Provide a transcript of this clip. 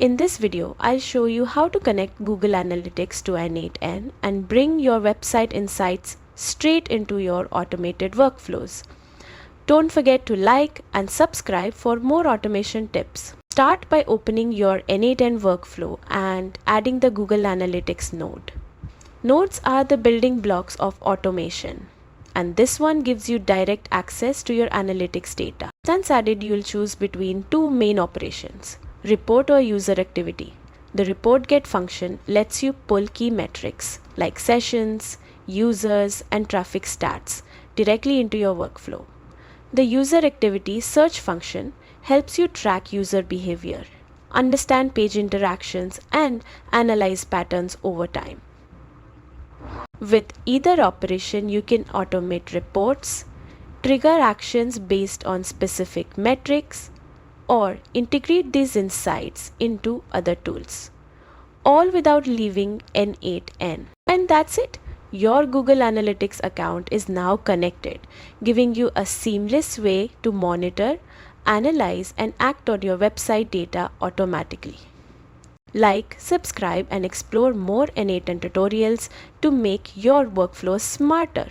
In this video, I'll show you how to connect Google Analytics to N8N and bring your website insights straight into your automated workflows. Don't forget to like and subscribe for more automation tips. Start by opening your N8N workflow and adding the Google Analytics node. Nodes are the building blocks of automation, and this one gives you direct access to your analytics data. Once added, you'll choose between two main operations: report or user activity. The report get function lets you pull key metrics like sessions, users, and traffic stats directly into your workflow. The user activity search function helps you track user behavior, understand page interactions, and analyze patterns over time. With either operation, you can automate reports, trigger actions based on specific metrics, or integrate these insights into other tools, all without leaving N8N. And that's it. Your Google Analytics account is now connected, giving you a seamless way to monitor, analyze, and act on your website data automatically. Like, subscribe, and explore more N8N tutorials to make your workflows smarter.